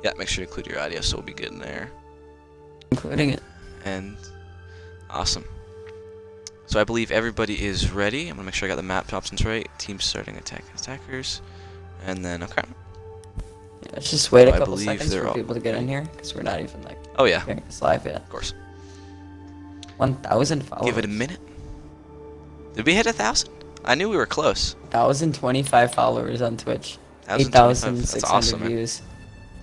Yeah, make sure to include your audio, so we'll be good in there. Including it. And awesome. So I believe everybody is ready. I'm gonna make sure I got the map options right. Team starting attackers, and then okay. Yeah, let's just wait So a I couple believe seconds they're for all people to get in here, because we're not even like Oh yeah, hearing this live yet. of course. 1,000 followers. Give it a minute. Did we hit 1,000? I knew we were close. 1,025 followers on Twitch. 1,025. That's 8,600 awesome, man. views.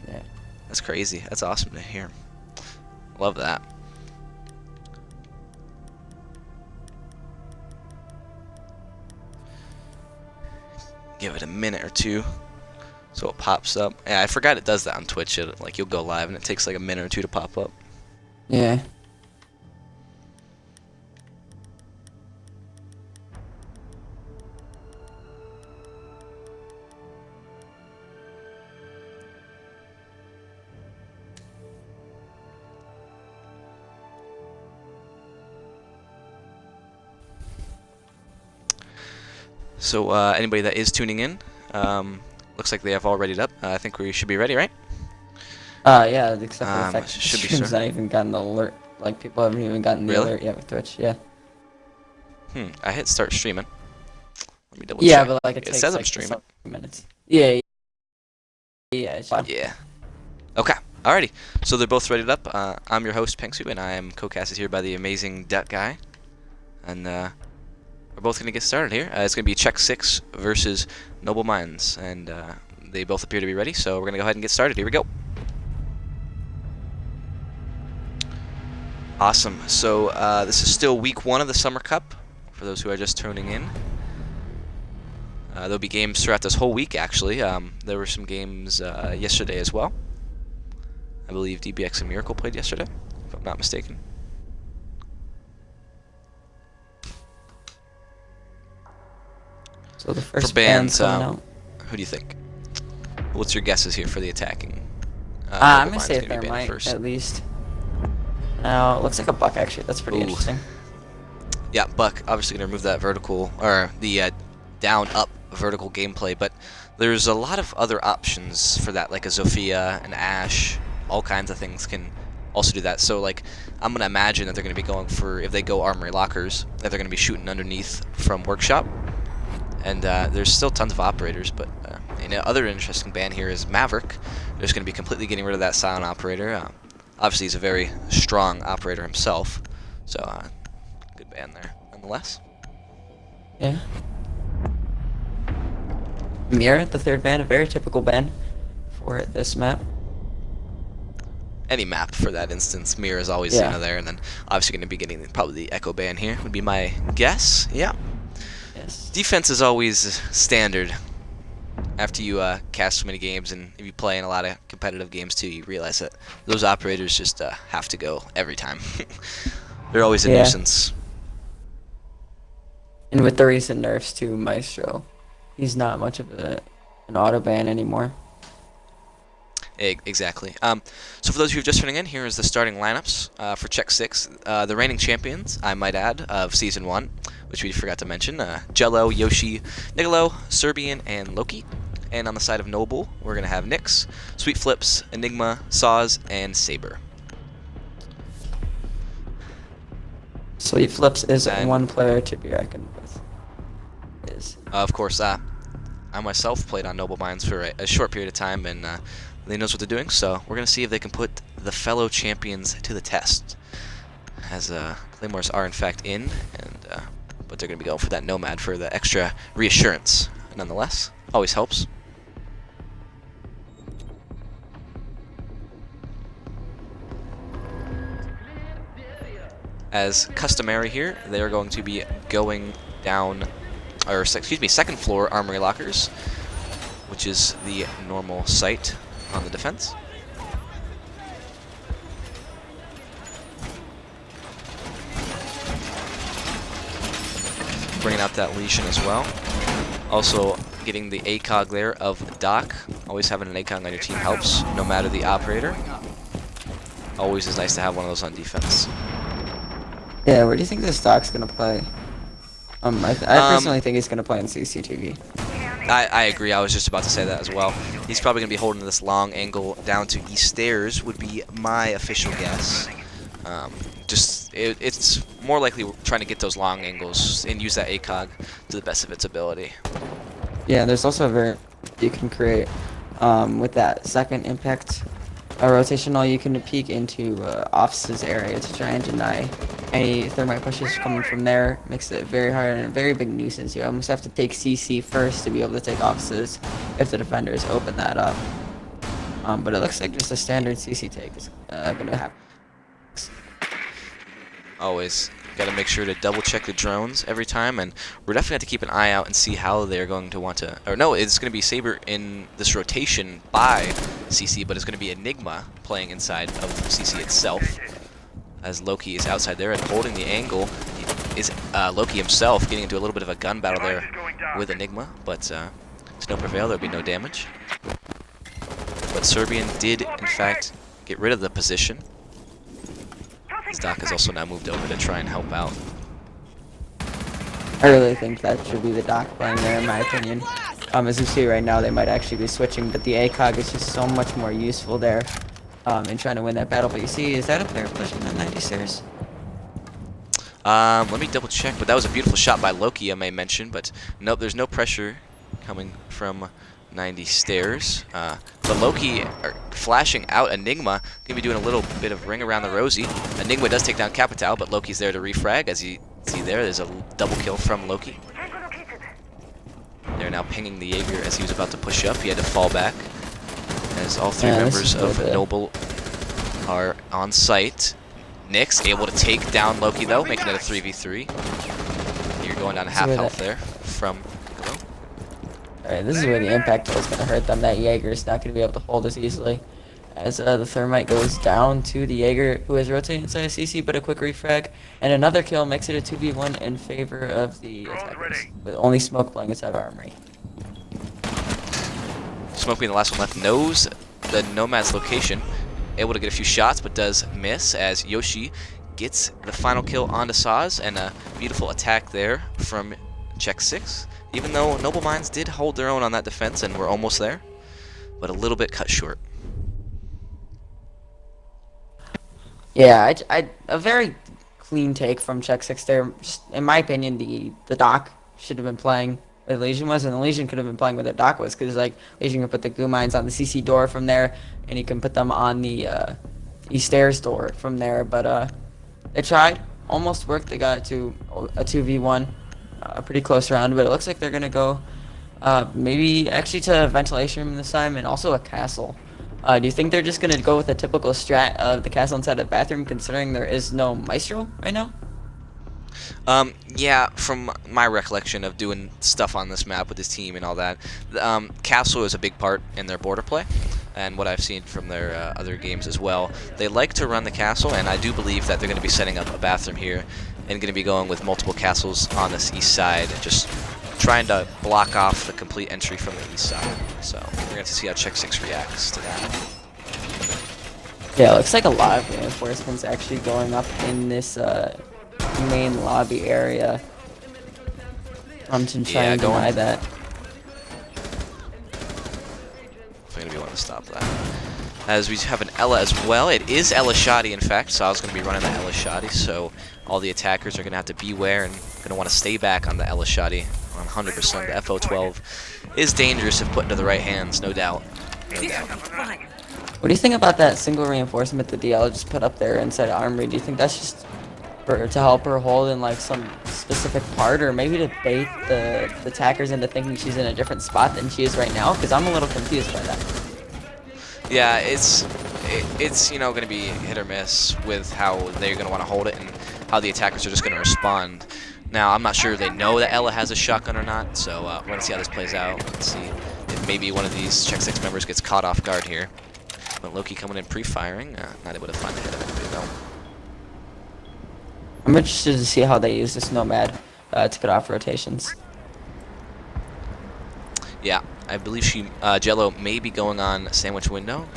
Yeah. That's crazy. That's awesome to hear. Love that. Give it a minute or two so it pops up. Yeah, I forgot it does that on Twitch. Like you'll go live and it takes like a minute or two to pop up. Yeah. So anybody that is tuning in, looks like they have all readied up. I think we should be ready, right? Yeah, except for the fact should be stream's not even gotten the alert. Like, people haven't even gotten the Really? alert yet with Twitch, yeah. I hit start streaming. Let me double Yeah, check. but like it It takes says I'm like streaming. some minutes. Yeah, yeah, it's fine. Yeah. Okay. Alrighty. So they're both readied up. I'm your host, Pengsu, and I am co-casted here by the amazing Duck Guy. And we're both going to get started here. It's going to be Check 6 versus Noble Minds. And they both appear to be ready, so we're going to go ahead and get started. Here we go. Awesome. So this is still week 1 of the Summer Cup, for those who are just tuning in. There'll be games throughout this whole week, actually. There were some games yesterday as well. I believe DBX and Miracle played yesterday, if I'm not mistaken. So the first For bands, coming out. who do you think? What's your guesses here for the attacking? I'm Noble gonna say Mind's gonna be banned Thermite, first. at least. Now, it looks like a buck, actually. That's pretty Ooh. interesting. Yeah, Buck obviously going to remove that vertical, or the down-up vertical gameplay, but there's a lot of other options for that, like a Zofia, an Ashe, all kinds of things can also do that. So, like, I'm going to imagine that they're going to be going for, if they go Armory Lockers, that they're going to be shooting underneath from Workshop. And there's still tons of operators, but other interesting ban here is Maverick. They're just going to be completely getting rid of that silent operator. Obviously, he's a very strong operator himself, so good ban there, nonetheless. Yeah. Mirror, the third ban, a very typical ban for this map. Any map for that instance, Mirror is always there, and then obviously going to be getting probably the Echo ban here, would be my guess. Yeah. Yes. Defense is always standard. After you cast so many games, and if you play in a lot of competitive games too, you realize that those operators just have to go every time. They're always a nuisance. And with the recent nerfs to Maestro, he's not much of an auto ban anymore. Exactly. So for those of you who are just tuning in, here is the starting lineups for Check 6. The reigning champions, I might add, of Season 1, which we forgot to mention. Jello, Yoshi, Nigolo, Serbian, and Loki. And on the side of Noble, we're going to have Nyx, Sweet Flips, Enigma, Saws, and Saber. Sweet Flips is one player to be reckoned with. Of course, I myself played on Noble Minds for a short period of time, and they knows what they're doing, so we're going to see if they can put the fellow champions to the test. As Claymores are in fact in, and but they're going to be going for that Nomad for the extra reassurance. Nonetheless, always helps. As customary here, they are going to be going down, or excuse me, second floor Armory Lockers, which is the normal site on the defense. Bringing out that Lesion as well. Also getting the ACOG there of Doc. Always having an ACOG on your team helps, no matter the operator. Always is nice to have one of those on defense. Yeah, where do you think this Doc's gonna play? I personally think he's gonna play in CCTV. I agree. I was just about to say that as well. He's probably going to be holding this long angle down to east stairs would be my official guess. It's more likely trying to get those long angles and use that ACOG to the best of its ability. Yeah, there's also a variant you can create with that second impact rotational. You can peek into offices area to try and deny any thermite pushes coming from there. Makes it very hard and a very big nuisance. You almost have to take CC first to be able to take offices if the defenders open that up. But it looks like just a standard CC take is going to happen. Always got to make sure to double check the drones every time, and we're definitely have to keep an eye out and see how they're going to want to. Or no, it's going to be Saber in this rotation by CC, but it's going to be Enigma playing inside of CC itself, as Loki is outside there and holding the angle. Is Loki himself getting into a little bit of a gun battle there with Enigma, but to no prevail, there'll be no damage. But Serbian did, in fact, get rid of the position. Doc has also now moved over to try and help out. I really think that should be the Doc playing there, in my opinion. As you see right now, they might actually be switching, but the ACOG is just so much more useful there in trying to win that battle. But you see, is that a player pushing the 90 stairs? Let me double check, but that was a beautiful shot by Loki, I may mention, but nope, there's no pressure coming from 90 stairs. But Loki flashing out Enigma, gonna be doing a little bit of ring around the rosy. Enigma does take down Capital, but Loki's there to refrag. As you see there's a double kill from Loki. They're now pinging the Jaeger as he was about to push up. He had to fall back, as all three members of Noble are on site. Nyx able to take down Loki though, making it a 3v3. You're going down to half health there from Piccolo. Alright, this is where the impact is going to hurt them. That Jaeger is not going to be able to hold as easily. As the thermite goes down to the Jaeger, who is rotating inside of CC, but a quick refrag. And another kill makes it a 2v1 in favor of the attackers, with only Smoke playing inside of Armory. Smoke being the last one left knows the Nomad's location. Able to get a few shots, but does miss as Yoshi gets the final kill onto Saz, and a beautiful attack there from Check 6. Even though Noble Minds did hold their own on that defense and were almost there, but a little bit cut short. Yeah, a very clean take from Check 6 there. Just, in my opinion, the Doc should have been playing where the Legion was, and the Legion could have been playing where the Doc was, because like Legion can put the goo mines on the CC door from there, and he can put them on the East Stairs door from there. But they tried, almost worked. They got it to a 2v1, a pretty close round, but it looks like they're gonna go maybe actually to a ventilation room this time, and also a castle. Do you think they're just gonna go with a typical strat of the castle inside the bathroom, considering there is no Maestro right now? Yeah, from my recollection of doing stuff on this map with this team and all that, castle is a big part in their border play, and what I've seen from their other games as well. They like to run the castle, and I do believe that they're going to be setting up a bathroom here and going to be going with multiple castles on this east side, just trying to block off the complete entry from the east side. So we're going to see how Check 6 reacts to that. Yeah, it looks like a lot of reinforcements actually going up in this main lobby area. To try and deny that. I'm going to be wanting to stop that. As we have an Ella as well. It is Ella Shoddy, in fact. Sal's going to be running the Ella Shoddy, so all the attackers are going to have to beware and going to want to stay back on the Ella Shoddy 100%. The FO12 is dangerous if put into the right hands, no doubt. No doubt. What do you think about that single reinforcement that DL just put up there inside of Armory? Do you think that's just to help her hold in like some specific part, or maybe to bait the attackers into thinking she's in a different spot than she is right now? Because I'm a little confused by that. Yeah, it's you know, going to be hit or miss with how they're going to want to hold it and how the attackers are just going to respond. Now, I'm not sure they know that Ella has a shotgun or not, so we're going to see how this plays out. Let's see if maybe one of these Check 6 members gets caught off guard here. But Loki coming in pre-firing, not able to find a hit of anybody though. I'm interested to see how they use this Nomad to cut off rotations. Yeah, I believe Jello may be going on sandwich window.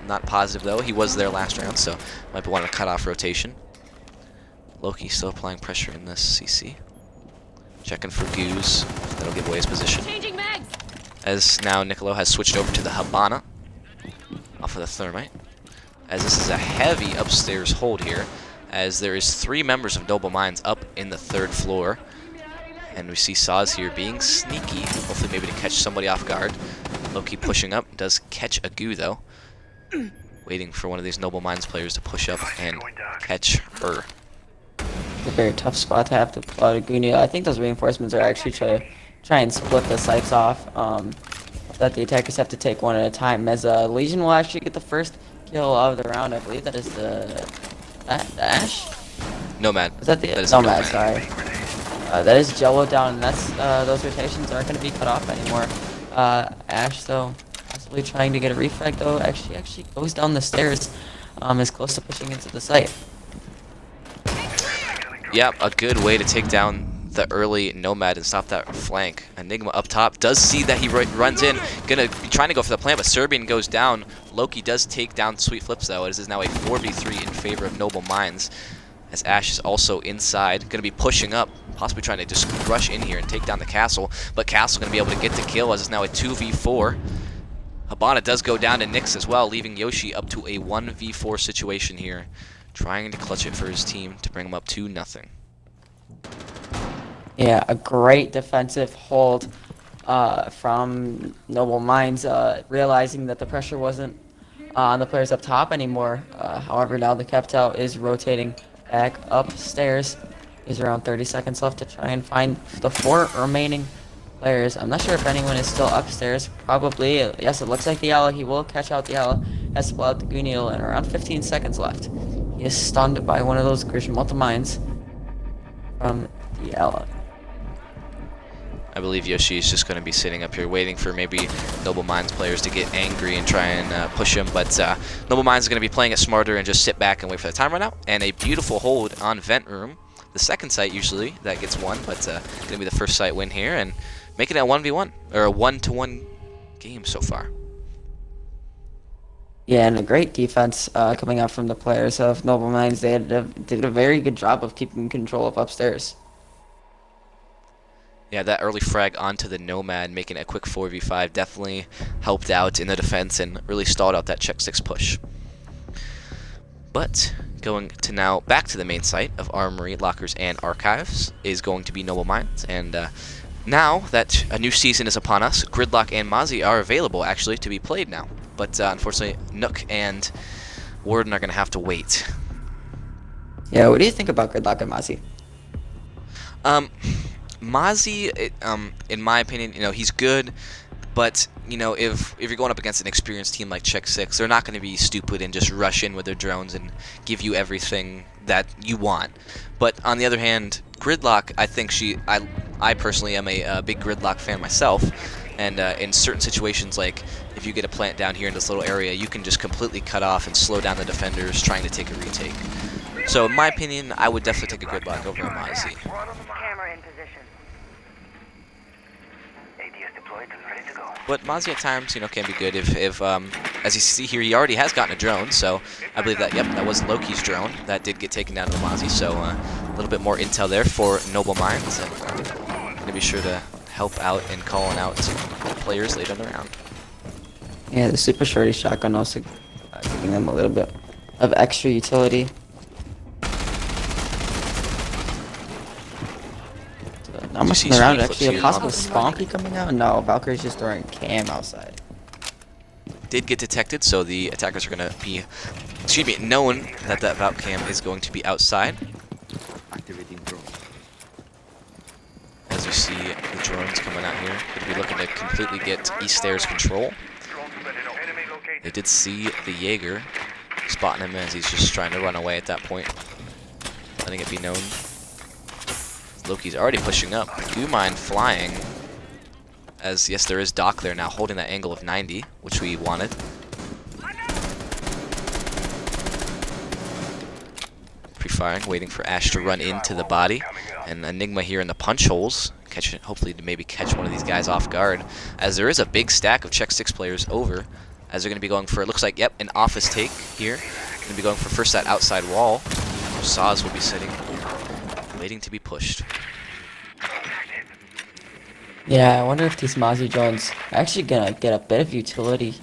Not positive though. He was there last round, so might be wanting to cut off rotation. Loki still applying pressure in this CC. Checking for goos. That'll give away his position. Changing mag. as now Nicolo has switched over to the Habana off of the Thermite, as this is a heavy upstairs hold here, as there is 3 members of Noble Minds up in the 3rd floor. And we see Saz here being sneaky, hopefully maybe to catch somebody off guard. Loki pushing up, does catch a goo though. Waiting for one of these Noble Minds players to push up and catch her. It's a very tough spot to have to pull out a Gunia. I think those reinforcements are actually try and split the sites off. That the attackers have to take one at a time. As Legion will actually get the first kill of the round. I believe that is the Ash? Nomad. Is that the That is Nomad? Sorry. That is Jello down, and that's those rotations aren't going to be cut off anymore. Ash, though, possibly trying to get a refrag, though, actually goes down the stairs, is close to pushing into the site. Yep, a good way to take down the early Nomad and stop that flank. Enigma up top does see that he runs in, gonna be trying to go for the plant, but Serbian goes down. Loki does take down Sweet Flips, though. It is now a 4v3 in favor of Noble Minds, as Ash is also inside, gonna be pushing up, possibly trying to just rush in here and take down the castle, but Castle gonna be able to get the kill as it's now a 2v4. Habana does go down to Nyx as well, leaving Yoshi up to a 1v4 situation here, trying to clutch it for his team to bring him up 2-0. Yeah, a great defensive hold from Noble Minds, realizing that the pressure wasn't on the players up top anymore. However, now the Captel is rotating back upstairs. There's around 30 seconds left to try and find the 4 remaining players. I'm not sure if anyone is still upstairs. Probably. Yes, it looks like the Yellow. He will catch out the Yellow. Has to pull out the Guniel, and around 15 seconds left. He is stunned by one of those Grisham Mines from the Yellow. I believe Yoshi is just going to be sitting up here waiting for maybe Noble Minds players to get angry and try and push him, but Noble Minds is going to be playing it smarter and just sit back and wait for the time run out. And a beautiful hold on Vent Room. The second site usually that gets won, but going to be the first site win here and making it a 1v1, or a 1-to-1 game so far. Yeah, and a great defense coming out from the players of Noble Minds. They did a very good job of keeping control of upstairs. Yeah, that early frag onto the Nomad, making it a quick 4v5, definitely helped out in the defense and really stalled out that check 6 push. But going to now back to the main site of Armory, Lockers, and Archives is going to be Noble Minds. And now that a new season is upon us, Gridlock and Mozzie are available actually to be played now. But unfortunately, Nook and Warden are going to have to wait. Yeah, what do you think about Gridlock and Mozzie? Mozzie, in my opinion, he's good, but if you're going up against an experienced team like Check 6, they're not going to be stupid and just rush in with their drones and give you everything that you want. But on the other hand, Gridlock, I think I personally am a big Gridlock fan myself, and in certain situations, like if you get a plant down here in this little area, you can just completely cut off and slow down the defenders trying to take a retake. So in my opinion, I would definitely take a Gridlock over a Mozzie. Camera in position. ADS deployed and ready to go. But Mozzie at times, can be good if as you see here, he already has gotten a drone, so I believe that, yep, that was Loki's drone. That did get taken down to Mozzie, so a little bit more intel there for Noble Minds, and going to be sure to help out in calling out players later in the round. Yeah, the Super Shorty shotgun also giving them a little bit of extra utility. Not much in the round. Actually, a possible Spompy coming out? No, Valkyrie's just throwing cam outside. Did get detected, so the attackers are going to be, known that Valk cam is going to be outside. Activating drone. As you see the drones coming out here, going to be looking to completely get East Stairs control. They did see the Jaeger, spotting him as he's just trying to run away at that point, letting it be known. Loki's already pushing up. Do mind flying, as yes, there is Doc there now holding that angle of 90, which we wanted. Pre-firing, waiting for Ash to run into the body, and Enigma here in the punch holes, hopefully to maybe catch one of these guys off guard, as there is a big stack of Check 6 players over, as they're going to be going for, it looks like, yep, an office take here. Going to be going for first that outside wall. Saz will be sitting, waiting to be pushed. Yeah, I wonder if these Mozzie drones are actually gonna get a bit of utility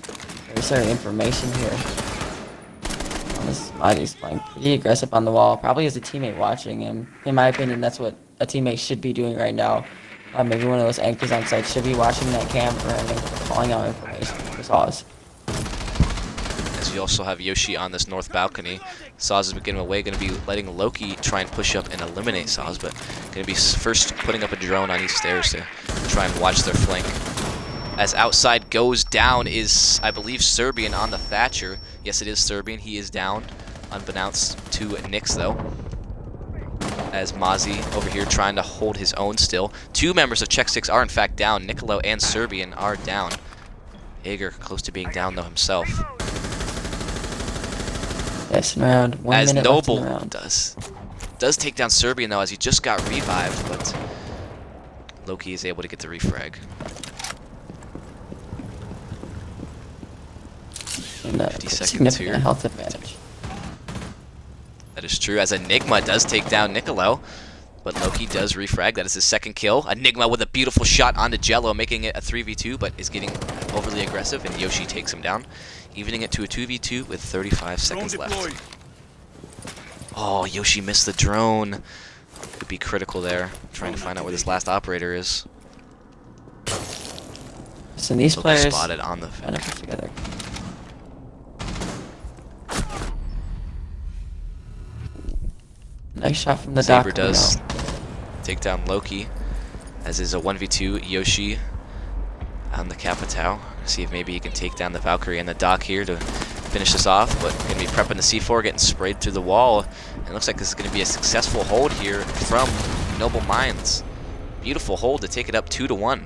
or certain information here. This Mozzie's playing pretty aggressive on the wall, probably as a teammate watching him. In my opinion, that's what a teammate should be doing right now. Maybe one of those anchors on site should be watching that camera and calling out information for Saws. As you also have Yoshi on this north balcony. Saz is getting away, going to be letting Loki try and push up and eliminate Saz, but going to be first putting up a drone on these stairs to try and watch their flank. As outside goes down is, I believe, Serbian on the Thatcher. Yes, it is Serbian. He is down, unbeknownst to Nyx, though. As Mozzie over here trying to hold his own still. Two members of Czech 6 are in fact down. Nicolo and Serbian are down. Hager close to being down, though, himself. Yes, in round. 1 As minute left in the Noble round. does take down Serbian, though, as he just got revived, but Loki is able to get the refrag. And, 50 seconds significant here. health advantage. That is true, as Enigma does take down Nicolo, but Loki does refrag. That is his second kill. Enigma with a beautiful shot onto Jello, making it a 3v2, but is getting overly aggressive, and Yoshi takes him down, evening it to a 2v2 with 35 seconds left. Oh, Yoshi missed the drone. Could be critical there, trying to find out where this last operator is. So these Loki players spotted on the trying to put together. Nice shot from the Saber dock. does take down Loki, as is a 1v2 Yoshi on the Capitao. See if maybe he can take down the Valkyrie and the dock here to finish this off, but going to be prepping the C4, getting sprayed through the wall. And it looks like this is going to be a successful hold here from Noble Minds. Beautiful hold to take it up 2-1.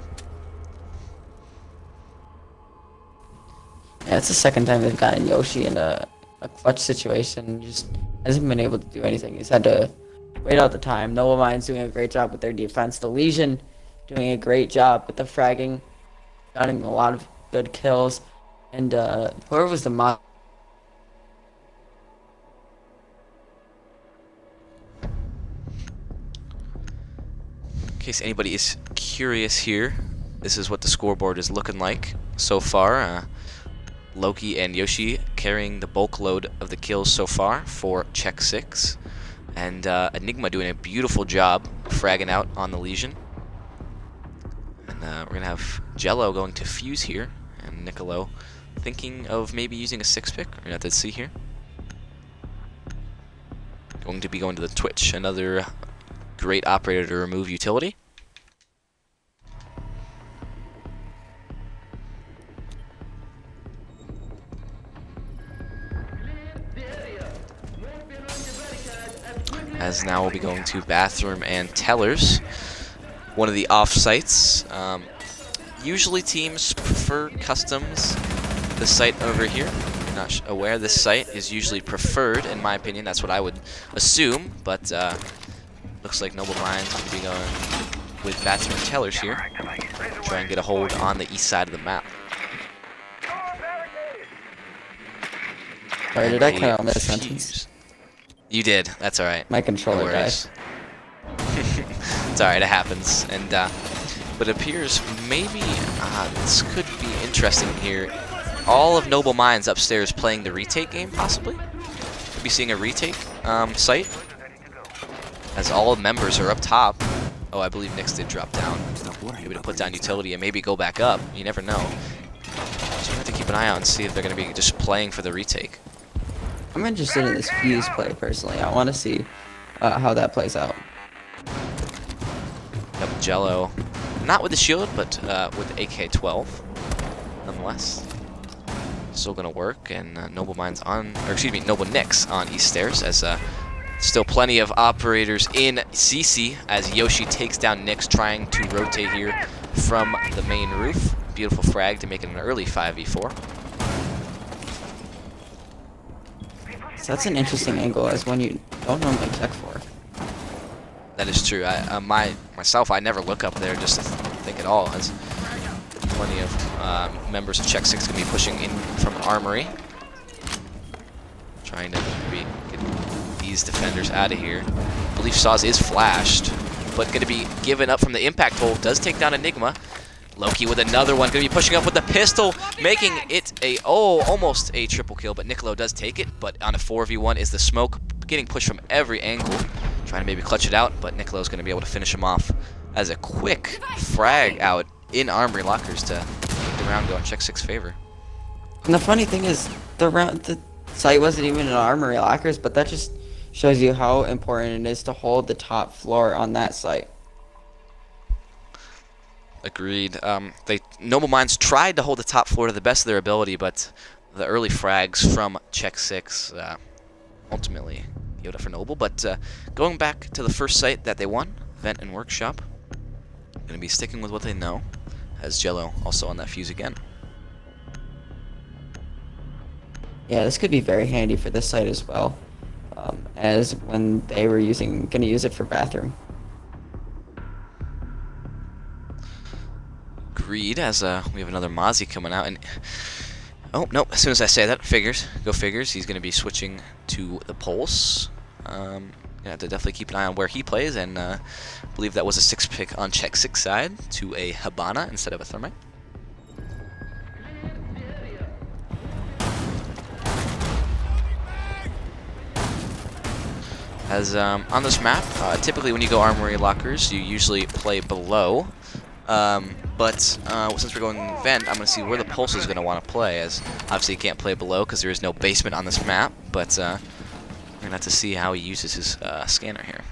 Yeah, it's the second time they've gotten Yoshi in a clutch situation. Just hasn't been able to do anything. He's had to wait out the time. Noble Mind's doing a great job with their defense. The Legion doing a great job with the fragging, getting a lot of good kills. And whoever was the mod. In case anybody is curious here, this is what the scoreboard is looking like so far. Loki and Yoshi carrying the bulk load of the kills so far for Czech 6. And Enigma doing a beautiful job fragging out on the Legion. And we're going to have Jello going to fuse here. And Nicolo thinking of maybe using a 6-pick. We're going to have to see here. Going to be going to the Twitch. Another great operator to remove utility. As now we'll be going to Bathroom and Tellers, one of the off-sites. Usually teams prefer customs. The site over here, I'm not aware, this site is usually preferred, in my opinion. That's what I would assume, but looks like Noble Minds going to be going with Bathroom and Tellers here. Try and get a hold on the east side of the map. Sorry, did I cut out that sentence? You did. That's all right. My controller No worries. It's all right. It happens. And but it appears maybe this could be interesting here. All of Noble Minds upstairs playing the retake game, possibly. Could be seeing a retake site, as all members are up top. Oh, I believe Nyx did drop down. Maybe to put down utility and maybe go back up. You never know. So we have to keep an eye out and see if they're going to be just playing for the retake. I'm interested in this fuse play personally. I want to see how that plays out. Yep, Jello, not with the shield, but with the AK-12, nonetheless. Still gonna work, and Noble Minds on, or excuse me, Noble Nyx on East Stairs, as still plenty of operators in CC, as Yoshi takes down Nyx, trying to rotate here from the main roof. Beautiful frag to make it an early 5v4. So that's an interesting angle, as one you don't normally check for. That is true. Myself, I never look up there just to think at all, as plenty of members of Czech 6 going to be pushing in from Armory. Trying to maybe get these defenders out of here. I believe Saz is flashed, but going to be given up from the impact hole. Does take down Enigma. Loki with another one, going to be pushing up with the pistol, making it almost a triple kill, but Nicolo does take it, but on a 4v1 is the smoke, getting pushed from every angle, trying to maybe clutch it out, but Nicolo's going to be able to finish him off as a quick frag out in Armory Lockers to make the round go in Check 6 favor. And the funny thing is, the site wasn't even in Armory Lockers, but that just shows you how important it is to hold the top floor on that site. Agreed. Noble Minds tried to hold the top floor to the best of their ability, but the early frags from Check 6 ultimately gave it up for Noble. But going back to the first site that they won, Vent and Workshop, going to be sticking with what they know, as Jello also on that fuse again. Yeah, this could be very handy for this site as well, as when they were going to use it for bathroom. Agreed, as we have another Mozzie coming out, and oh no! As soon as I say that, go figures. He's going to be switching to the Pulse. Gonna have to definitely keep an eye on where he plays, and believe that was a 6 pick on Check 6 side to a Habana instead of a Thermite. As on this map, typically when you go Armory Lockers, you usually play below. But since we're going Vent, I'm going to see where the Pulse is going to want to play, as obviously he can't play below because there is no basement on this map, but we're going to have to see how he uses his scanner here.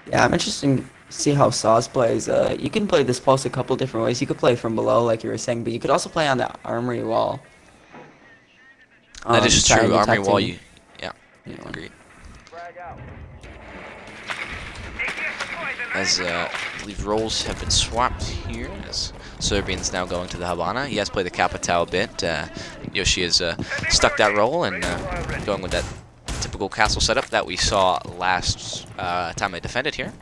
Yeah, I'm interested to see how Saws plays. You can play this Pulse a couple different ways. You could play from below, like you were saying, but you could also play on the Armory wall. That is true, Armory wall, yeah. Agreed. As I believe roles have been swapped here, as Serbian's now going to the Havana. He has played the Capitao a bit. Yoshi has stuck that role and going with that typical castle setup that we saw last time they defended here.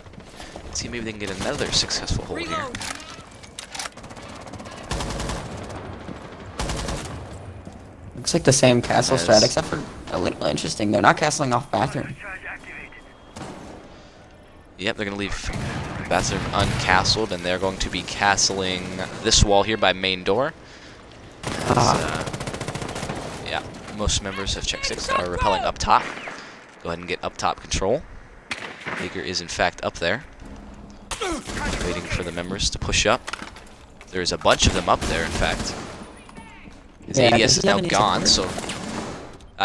Let's see, maybe they can get another successful hold here. Looks like the same castle strat, except for a little interesting. They're not castling off bathroom. Yep, they're going to leave bathroom uncastled, and they're going to be castling this wall here by main door. Yeah, most members of Check 6 are repelling up top. Go ahead and get up top control. Hager is in fact up there, waiting for the members to push up. There's a bunch of them up there, in fact. His ADS is now gone, so...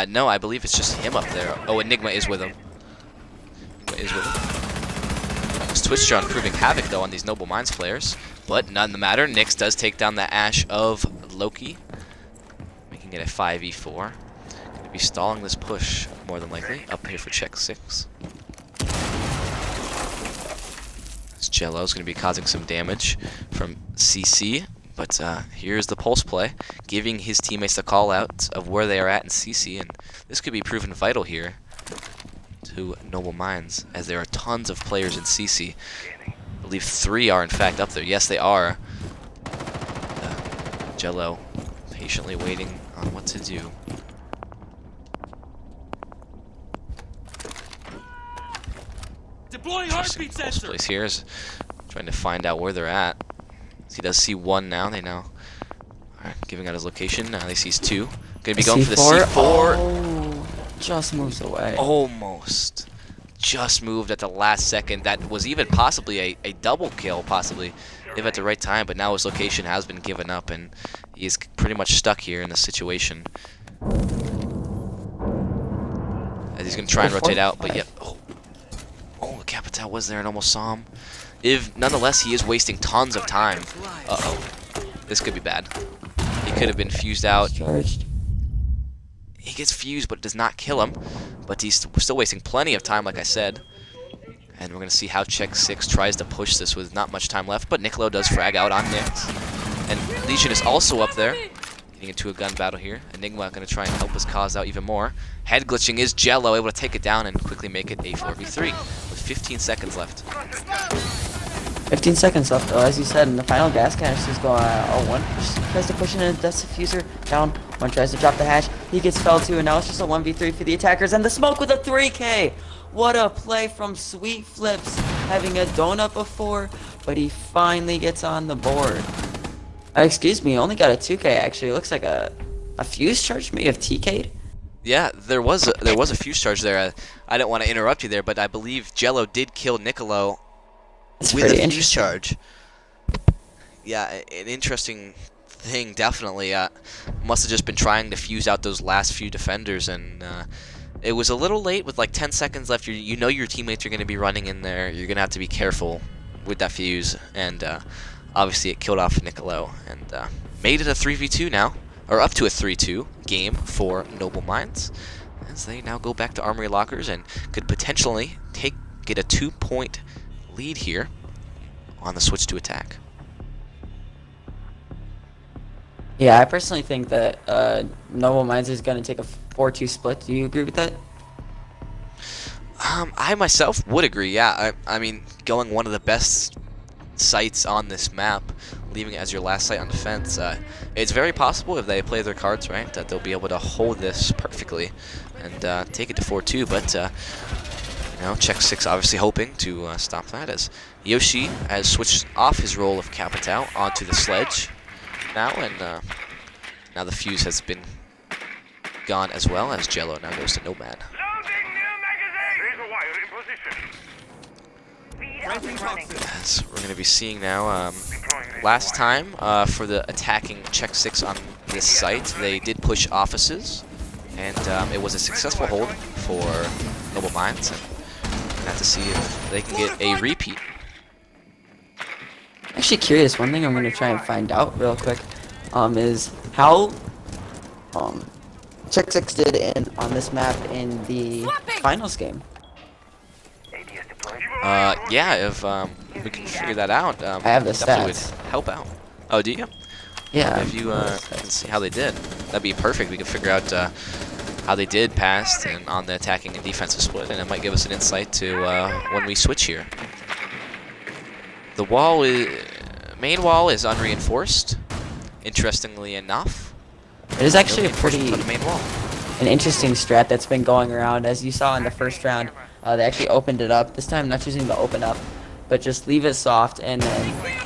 no, I believe it's just him up there. Oh, Enigma is with him. Twitchstron proving havoc, though, on these Noble Minds players. But none the matter. Nyx does take down the Ash of Loki, making it a 5v4. Going to be stalling this push, more than likely, up here for Check 6. This Jello's going to be causing some damage from CC. But here's the Pulse play, giving his teammates the call out of where they are at in CC. And this could be proven vital here to Noble Minds, as there are tons of players in CC. I believe 3 are in fact up there. Yes, they are. Jello patiently waiting on what to do. Deploying heartbeat sensor. Place here is trying to find out where they're at. So he does see 1 now. They now are giving out his location. Now he sees 2. Going to be going for the C4. Oh, just moves away. Almost. Just moved at the last second. That was even possibly a double kill, possibly, if at the right time. But now his location has been given up, and he is pretty much stuck here in this situation. As he's going to try and rotate out, but yet... Oh, the Capitao was there and almost saw him. Nonetheless, he is wasting tons of time. Uh-oh. This could be bad. He could have been fused out. He gets fused, but it does not kill him. But he's still wasting plenty of time, like I said. And we're going to see how Check 6 tries to push this with not much time left. But Nicolo does frag out on Nyx. And Legion is also up there, getting into a gun battle here. Enigma going to try and help his cause out even more. Head glitching is Jello, able to take it down and quickly make it a 4v3 with 15 seconds left. 15 seconds left, though, as you said, and the final gas canister is going on. One tries to push in a dust diffuser down. One tries to drop the hatch. He gets felled too, and now it's just a 1v3 for the attackers. And the smoke with a 3K! What a play from Sweet Flips. having a donut before, but he finally gets on the board. Excuse me, only got a 2K actually. It looks like a fuse charge may have TK'd. Yeah, there was a fuse charge there. I didn't want to interrupt you there, but I believe Jello did kill Niccolo It's with pretty a fuse interesting. charge. Yeah, an interesting thing, definitely. Must have just been trying to fuse out those last few defenders, and it was a little late with like 10 seconds left. You know your teammates are going to be running in there. You're going to have to be careful with that fuse, and obviously it killed off Niccolo, and made it a 3v2 now, or up to a 3-2 game for Noble Minds, as they now go back to Armory Lockers and could potentially get a 2-point lead here on the switch to attack. Yeah, I personally think that Noble Minds is going to take a 4-2 split. Do you agree with that? I myself would agree, yeah. I mean, going one of the best sites on this map, leaving it as your last site on defense, it's very possible if they play their cards right that they'll be able to hold this perfectly and take it to 4-2, but you know, Check 6 obviously hoping to stop that, as Yoshi has switched off his role of Capital onto the sledge now, and now the fuse has been gone as well, as Jello now goes to Nomad. As we're going to be seeing now, last time for the attacking Check 6 on this site, they did push offices, and it was a successful hold for Noble Minds, and we're going to have to see if they can get a repeat. Actually curious, one thing I'm going to try and find out real quick is how Check 6 did on this map in the finals game. Yeah, if we can figure that out, I have the definitely stats. would help out. Oh, do you? Yeah. If you can see how they did, that'd be perfect. We can figure out how they did past and on the attacking and defensive split, and it might give us an insight to when we switch here. The wall main wall is unreinforced. Interestingly enough, It is actually a no pretty reinforcement for the main wall. an interesting strat that's been going around. As you saw in the first round, they actually opened it up. This time not choosing to open up, but just leave it soft and then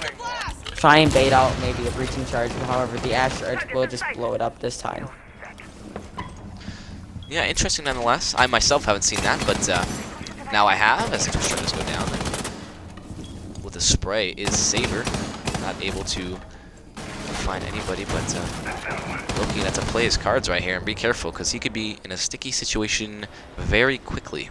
try and bait out maybe a breaching charge. However, the Ash charge will just blow it up this time. Yeah, interesting nonetheless. I myself haven't seen that, but now I have, as extraction go down. And with the spray is Saber, not able to find anybody, but Loki has to play his cards right here and be careful, because he could be in a sticky situation very quickly.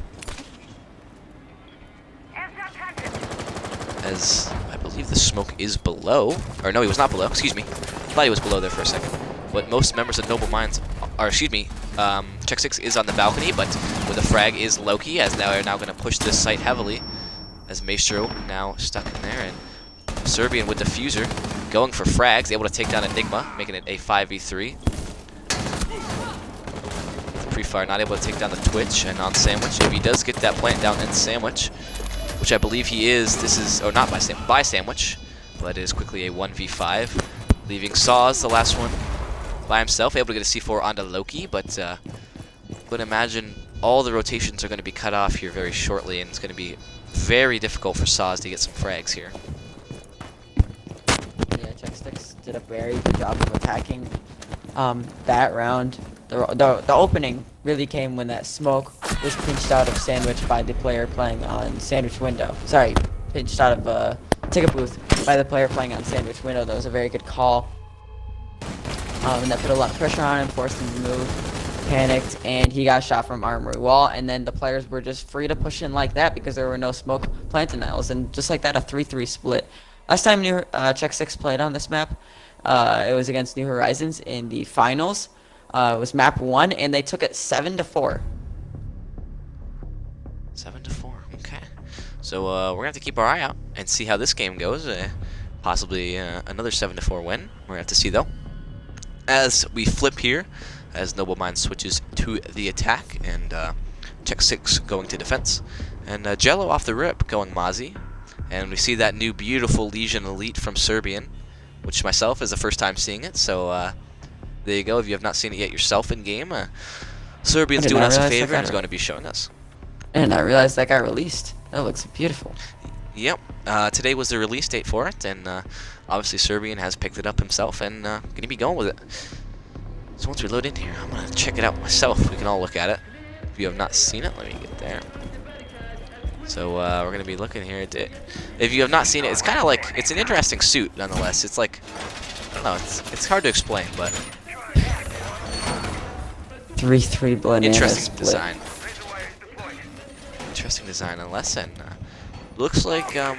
As I believe the smoke is below, or no, he was not below, excuse me. Thought he was below there for a second. But most members of Noble Minds, or excuse me, Check 6 is on the balcony, but with a frag is Loki, as they're now going to push this site heavily, as Maestro now stuck in there, and Serbian with Diffuser going for frags, able to take down Enigma, making it a 5v3. Pre-fire not able to take down the Twitch, and on Sandwich, if he does get that plant down in Sandwich, which I believe he is, this is, or not by Sandwich, but it is quickly a 1v5, leaving Saws, the last one, by himself, able to get a C4 onto Loki, but would imagine all the rotations are going to be cut off here very shortly, and it's going to be very difficult for Saws to get some frags here. Yeah, Check 6 did a very good job of attacking that round. The opening really came when that smoke was pinched out of Sandwich by the player playing on Sandwich window. Sorry, pinched out of ticket booth by the player playing on Sandwich window. That was a very good call. And that put a lot of pressure on him, forced him to move, panicked, and he got shot from Armory Wall. And then the players were just free to push in like that because there were no smoke plant denials. And just like that, a 3-3 split. Last time Check 6 played on this map, it was against New Horizons in the finals. It was map 1, and they took it 7-4. 7-4, okay. So we're going to have to keep our eye out and see how this game goes. Possibly another 7-4 win. We're going to have to see, though. As we flip here, as Noble Minds switches to the attack, and Check 6 going to defense. And Jello off the rip going Mozzie. And we see that new beautiful Legion Elite from Serbian, which myself is the first time seeing it, so there you go. If you have not seen it yet yourself in game, Serbian's doing us a favor and is going to be showing us. And I realized that got released. That looks beautiful. Yep. Today was the release date for it, and obviously Serbian has picked it up himself and going to be going with it. So once we load in here, I'm going to check it out myself. We can all look at it. If you have not seen it, let me get there. So we're going to be looking here at it. If you have not seen it, it's kind of like, it's an interesting suit nonetheless. It's like, I don't know, it's hard to explain, but 3-3 banana interesting split. design. Interesting design nonetheless, and looks like, I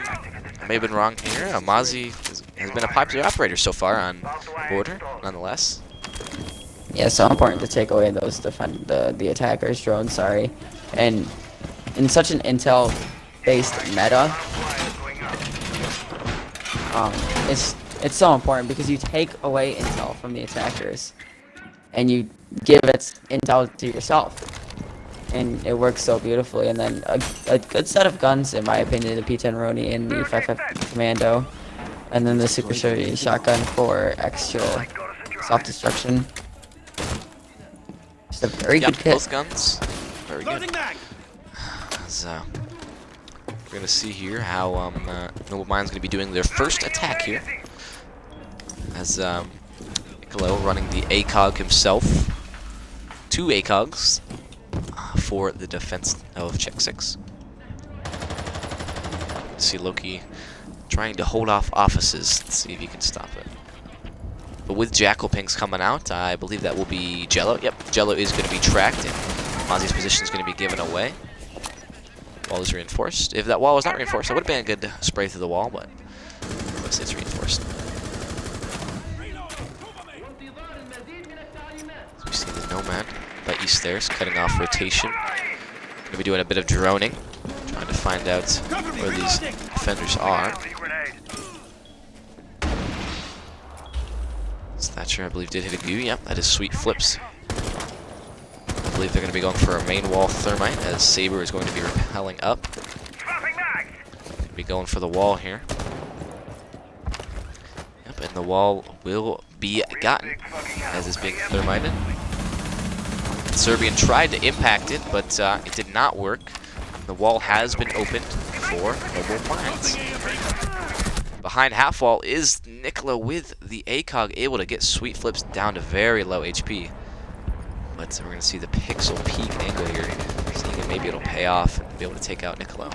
may have been wrong here, Mozzie has been a popular operator so far on Border, nonetheless. Yeah, so important to take away those the attackers' drones, sorry. And in such an intel-based meta, it's so important because you take away intel from the attackers, and you give it intel to yourself, and it works so beautifully. And then a good set of guns, in my opinion, the P10 Roni and the 5.5 Commando, and then the Super Shorty shotgun for extra soft destruction. Just a very good kit. Both guns, very good. So we're gonna see here how Noble Mind's gonna be doing their first attack here, as Niccolo running the ACOG himself, 2 ACOGs for the defense of Check 6. See Loki trying to hold off offices. Let's see if he can stop it. But with Jackal Pings coming out, I believe that will be Jello. Yep, Jello is going to be tracked, and Mozzie's position is going to be given away. Wall is reinforced. If that wall was not reinforced, that would have been a good spray through the wall, but obviously it's reinforced. So we see the Nomad by East Stairs cutting off rotation. Going to be doing a bit of droning, trying to find out where these defenders are. Thatcher, I believe, did hit a goo. Yep, that is Sweet Flips. I believe they're going to be going for a main wall thermite, as Saber is going to be rappelling up. Going to be going for the wall here. Yep, and the wall will be gotten, as is being thermited. Serbian tried to impact it, but it did not work. The wall has been opened for Noble Minds. Behind half wall is Nicola with the ACOG, able to get Sweet Flips down to very low HP. But we're going to see the pixel peak angle here, seeing if maybe it'll pay off and be able to take out Niccolo.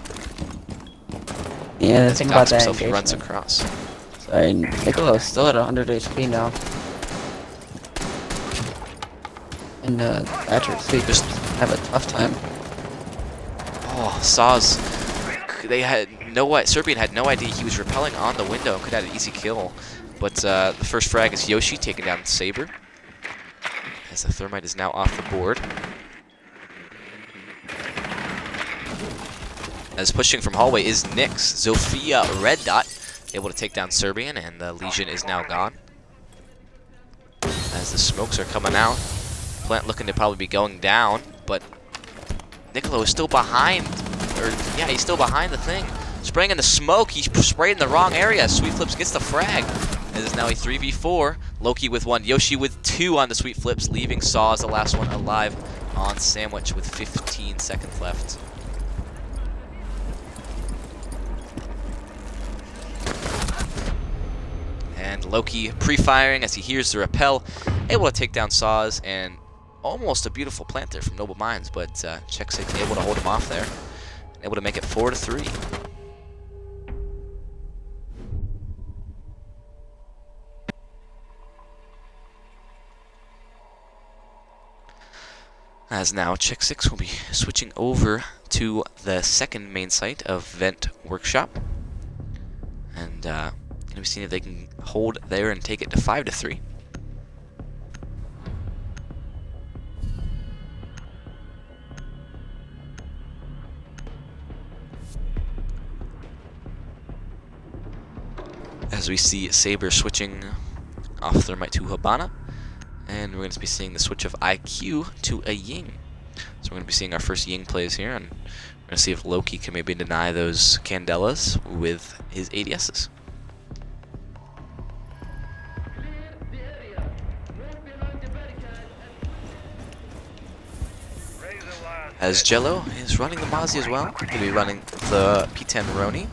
Yeah, the As he thing about knocks that himself, he runs engagement. across. Sorry, Niccolo's still at 100 HP now. And Thatcher Sweet just have a tough time. Oh, Saws. They had Serbian had no idea he was repelling on the window and could have had an easy kill. But the first frag is Yoshi taking down Saber, as the thermite is now off the board. As pushing from hallway is Nyx. Zofia Red Dot able to take down Serbian, and the Legion is now gone. As the smokes are coming out, Plant looking to probably be going down, but Niccolo is still behind. Yeah, he's still behind the thing. Spraying in the smoke, he sprayed in the wrong area. Sweet Flips gets the frag. It is now a 3v4. Loki with 1, Yoshi with 2 on the Sweet Flips, leaving Saw as the last one alive on Sandwich with 15 seconds left. And Loki pre-firing as he hears the rappel, able to take down Saws, and almost a beautiful plant there from Noble Minds, but Check 6 able to hold him off there. Able to make it 4-3. As now Check 6 will be switching over to the second main site of Vent Workshop, and going to be seeing if they can hold there and take it to 5-3. As we see Saber switching off Thermite to Habana, and we're going to be seeing the switch of IQ to a Ying. So we're going to be seeing our first Ying plays here, and we're going to see if Loki can maybe deny those Candelas with his ADSs. As Jello is running the Mozzie as well, he'll be running the P10 Roni.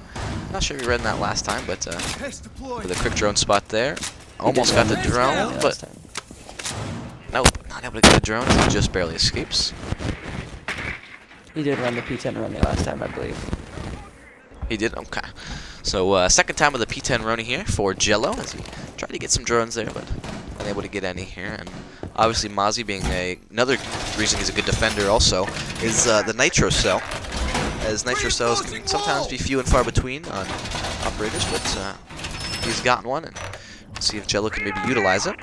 not sure if you read that last time, but with a quick drone spot there. Almost got the drone, but nope, not able to get the drone. He just barely escapes. He did run the P10 Rony last time, I believe. He did? Okay. So, second time with the P10 Rony here for Jello, as he tried to get some drones there, but unable to get any here. And obviously, Mozzie being another reason he's a good defender also is the Nitro Cell. As Nitro Cells can sometimes be few and far between on operators, but he's gotten one, and we'll see if Jello can maybe utilize it.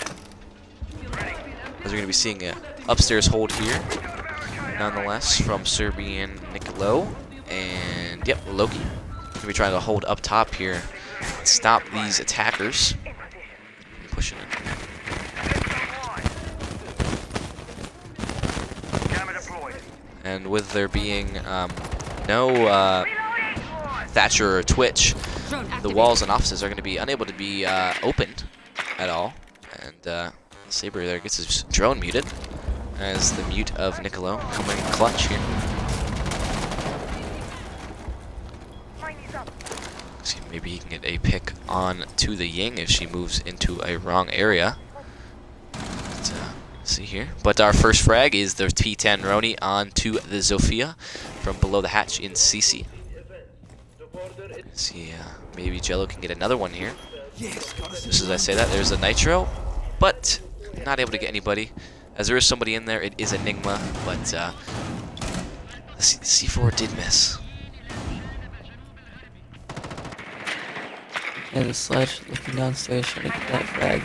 As we're going to be seeing an upstairs hold here, nonetheless, from Serbian Nicolo. And, yep, Loki. Going to be trying to hold up top here and stop these attackers. Pushing it. And with there being no Thatcher or Twitch, the walls and offices are going to be unable to be opened at all. And Saber there gets his drone muted as the mute of Nicolo coming in clutch here. See, maybe he can get a pick on to the Ying if she moves into a wrong area. Let's see here. But our first frag is the P10 Rony on to the Zofia from below the hatch in CC. Let's see, maybe Jello can get another one here. Just as I say that, there's a Nitro, but not able to get anybody. As there is somebody in there, it is Enigma, but the C4 did miss. Yeah, the Sledge looking downstairs trying to get that frag.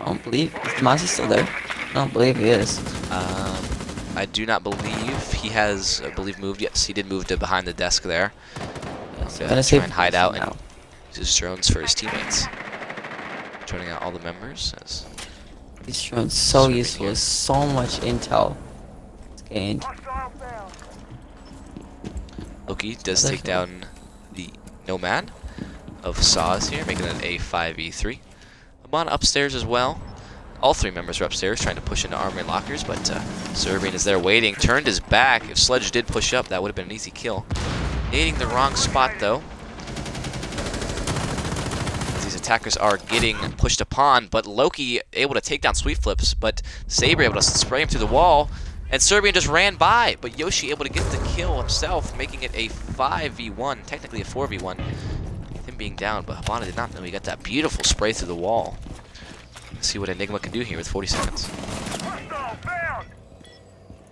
I don't believe... Is Mozzie still there? I don't believe he is. I do not believe he has, I believe, moved. Yes, he did move to behind the desk there. Yeah, so Try and hide out and use his drones for his teammates. Joining out all the members. As these drones so useful. There's so much intel it's gained. Loki does take down the Nomad of Saws here, making it a 5v3. Amon upstairs as well. All three members are upstairs trying to push into armory lockers, but Serbian is there waiting. Turned his back. If Sledge did push up, that would have been an easy kill. Nading the wrong spot, though. As these attackers are getting pushed upon, but Loki able to take down sweep flips, but Saber able to spray him through the wall, and Serbian just ran by, but Yoshi able to get the kill himself, making it a 5v1, technically a 4v1. Him being down, but Habana did not know he got that beautiful spray through the wall. Let's see what Enigma can do here with 40 seconds.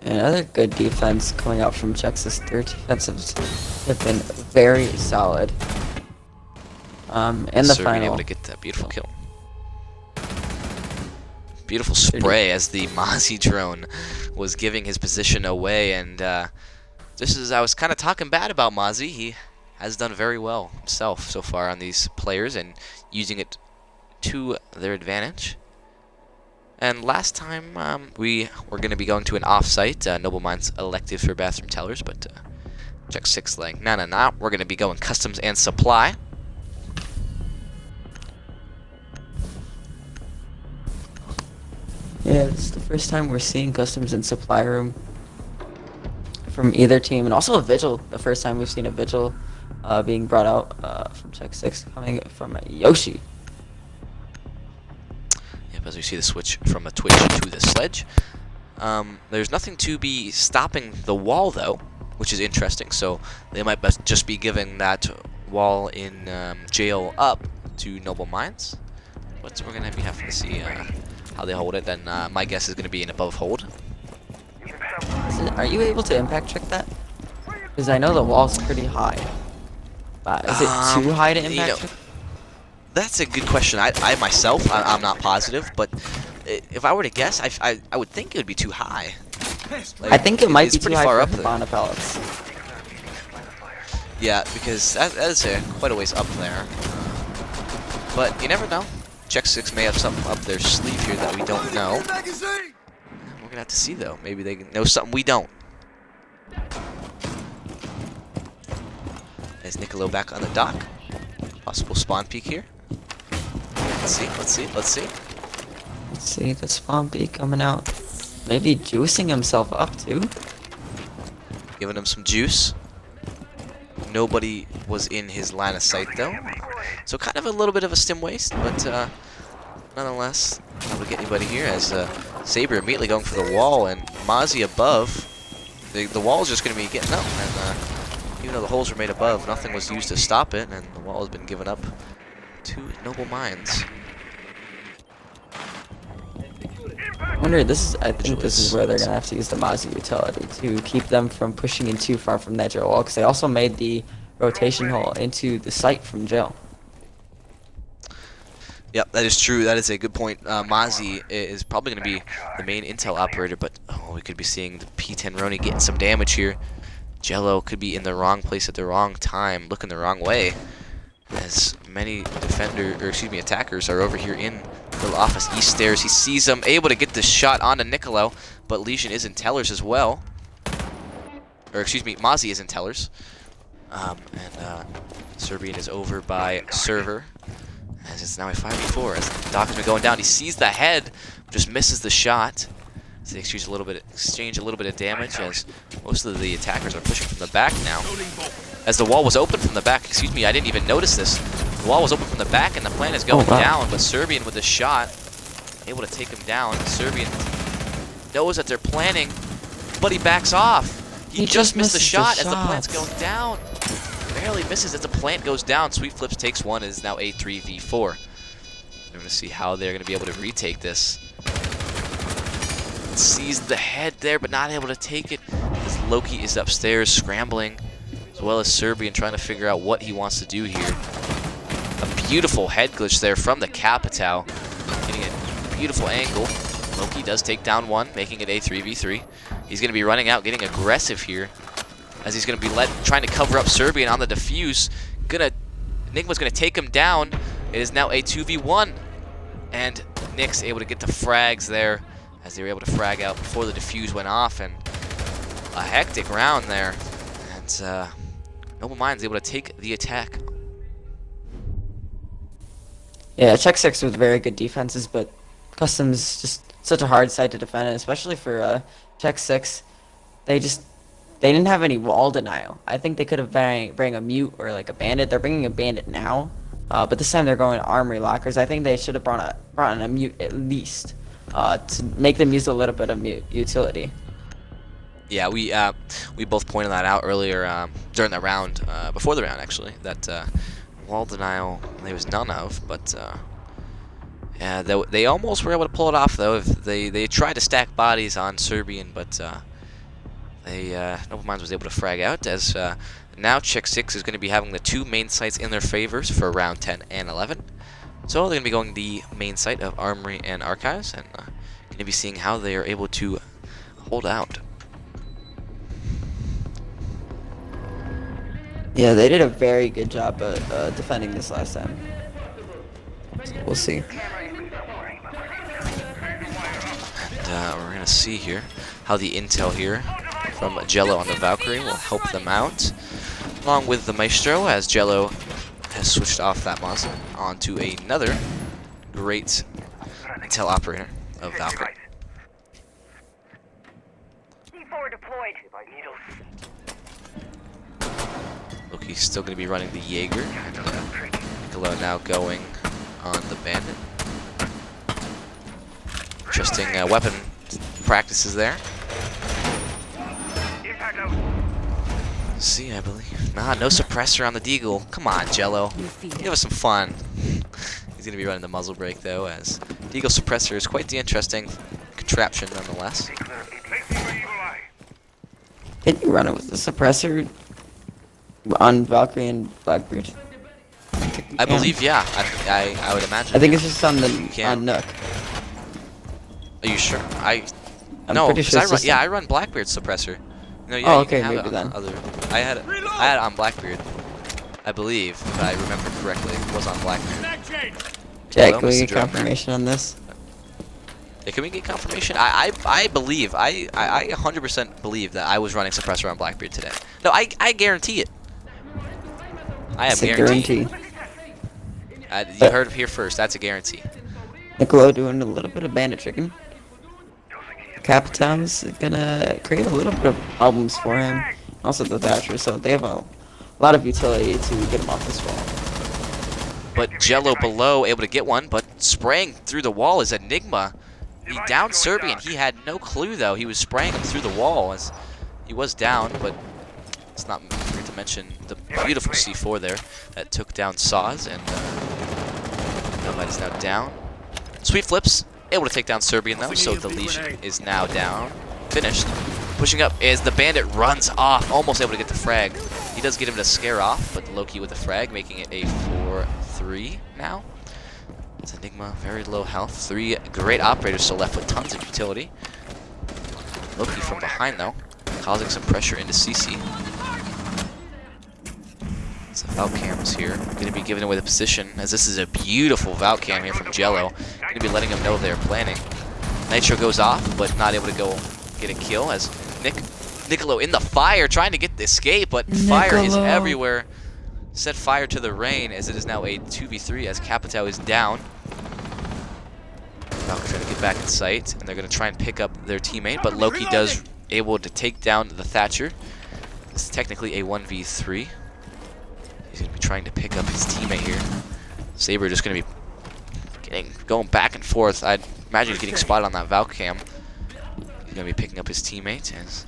Another good defense coming out from Czech's. Their defensives have been very solid. In the final, able to get that beautiful kill. Beautiful spray as the Mozzie drone was giving his position away, and just as I was kind of talking bad about Mozzie, he has done very well himself so far on these players and using it to their advantage. And last time we were going to be going to an off-site. Noble Minds elected for bathroom tellers, but Check 6 like, nah. We're going to be going customs and supply. Yeah, it's the first time we're seeing customs and supply room from either team, and also a vigil. The first time we've seen a vigil being brought out from Check 6 coming from Yoshi. Yep, as we see the switch from a Twitch to the Sledge. There's nothing to be stopping the wall, though, which is interesting. So they might just be giving that wall in jail up to Noble Minds. But we're going to be having to see how they hold it. Then my guess is going to be an above hold. Are you able to impact trick that? Because I know the wall's pretty high. Is it too high to impact trick? That's a good question. I myself, I'm not positive, but if I were to guess, I would think it would be too high. Like, I think it might be too high far for up there. Habana pellets. Yeah, because that is quite a ways up there. But you never know. Check 6 may have something up their sleeve here that we don't know. We're gonna have to see though. Maybe they know something we don't. Is Nicolo back on the dock? Possible spawn peek here. Let's see. Let's see the spawn peek coming out. Maybe juicing himself up too. Giving him some juice. Nobody was in his line of sight though. So kind of a little bit of a stim waste, but nonetheless, not able to get anybody here as Saber immediately going for the wall, and Mozzie above. The wall is just going to be getting up, and even though the holes were made above, nothing was used to stop it, and the wall has been given up to Noble Minds. I think this is where they're gonna have to use the Mozzie utility to keep them from pushing in too far from that Jill wall, because they also made the rotation hole into the site from Jill. Yep, that is true. That is a good point. Mozzie is probably going to be the main intel operator, but we could be seeing the P10 Roni getting some damage here. Jello could be in the wrong place at the wrong time, looking the wrong way, as many attackers are over here in the office east stairs. He sees them, able to get the shot onto Niccolo, but Legion is in tellers as well. Mozzie is in tellers. Serbian is over by Server, as it's now a 5v4, as Doc's been going down. He sees the head, just misses the shot. So they exchange a little bit of damage, as most of the attackers are pushing from the back now. As the wall was open from the back, I didn't even notice this. The wall was open from the back, and the plan is going down, but Serbian with the shot, able to take him down. Serbian knows that they're planning, but he backs off. He just missed the shot as the plant's going down. Barely misses as the plant goes down. Sweet Flips takes one, and is now a 3v4. We're going to see how they're going to be able to retake this. Sees the head there, but not able to take it, as Loki is upstairs scrambling, as well as Serbian trying to figure out what he wants to do here. A beautiful head glitch there from the Capitao, getting a beautiful angle. Loki does take down one, making it a 3v3. He's going to be running out, getting aggressive here, as he's going to be trying to cover up Serbian on the defuse. Enigma's going to take him down. It is now a 2v1, and Nick's able to get the frags there, as they were able to frag out before the defuse went off, and a hectic round there. And Noble Minds able to take the attack. Yeah, Check 6 with very good defenses, but Custom's just such a hard side to defend, and especially for Check 6, they didn't have any wall denial. I think they could have bring a mute or like a bandit. They're bringing a bandit now, but this time they're going to armory lockers. I think they should have brought in a mute at least, to make them use a little bit of mute utility. Yeah, we both pointed that out earlier during the round, before the round actually, that wall denial there was none of, but yeah, they almost were able to pull it off though. If they tried to stack bodies on Serbian, but Noble Minds was able to frag out, as now Check 6 is going to be having the two main sites in their favors for round 10 and 11. So they're going to be going the main site of Armory and Archives, and going to be seeing how they are able to hold out. Yeah, they did a very good job defending this last time. So we'll see. And we're going to see here how the intel here from Jello on the Valkyrie will help them out, along with the Maestro, as Jello has switched off that Monster onto another great intel operator of Valkyrie. C4 deployed. Loki's still going to be running the Jaeger, and Niccolo now going on the Bandit. Interesting weapon practices there. See, I believe. Nah, no suppressor on the Deagle. Come on, Jello. Give us some fun. He's going to be running the muzzle brake, though, as Deagle suppressor is quite the interesting contraption, nonetheless. Did you run it with the suppressor on Valkyrie and Blackbeard? I believe, yeah. I would imagine. I think it's just on Nook. Are you sure? I'm no, pretty sure I run Blackbeard's suppressor. No, yeah, oh, you can okay, have maybe it on then. I had it on Blackbeard, I believe, if I remember correctly. It was on Blackbeard. Jack, Hello, can we Mr. get Drummer. confirmation on this? Yeah, can we get confirmation? I believe, I 100% believe that I was running suppressor on Blackbeard today. No, I guarantee it. I have It's a guarantee. guarantee. You heard it here first. That's a guarantee. Niccolo doing a little bit of bandit tricking. Capitan's gonna create a little bit of problems for him. Also the Thatcher, so they have a a lot of utility to get him off this wall. But Jello below able to get one, but spraying through the wall is Enigma. He downed Serbian. He had no clue, though. He was spraying him through the wall as he was down, but it's not forget to mention the beautiful C4 there that took down Saz, and nobody's now down. Sweet flips, able to take down Serbian, though, so the Legion is now down. Finished. Pushing up as the Bandit runs off, almost able to get the frag. He does get him to scare off, but Loki with the frag, making it a 4-3 now. It's Enigma, very low health. 3 great operators still left with tons of utility. Loki from behind, though, causing some pressure into CC. Some Valcams here. Going to be giving away the position, as this is a beautiful Valcam here from Jello. Going to be letting them know they're planning. Nitro goes off, but not able to go get a kill, as Nicolo in the fire, trying to get the escape, but fire is everywhere. Set fire to the rain, as it is now a 2v3 as Capitao is down. Valkyrie trying to get back in sight, and they're going to try and pick up their teammate, but Loki does able to take down the Thatcher. This is technically a 1v3. He's going to be trying to pick up his teammate here. Saber just going to be going back and forth. I'd imagine he's getting spotted on that Valcam. He's going to be picking up his teammate, as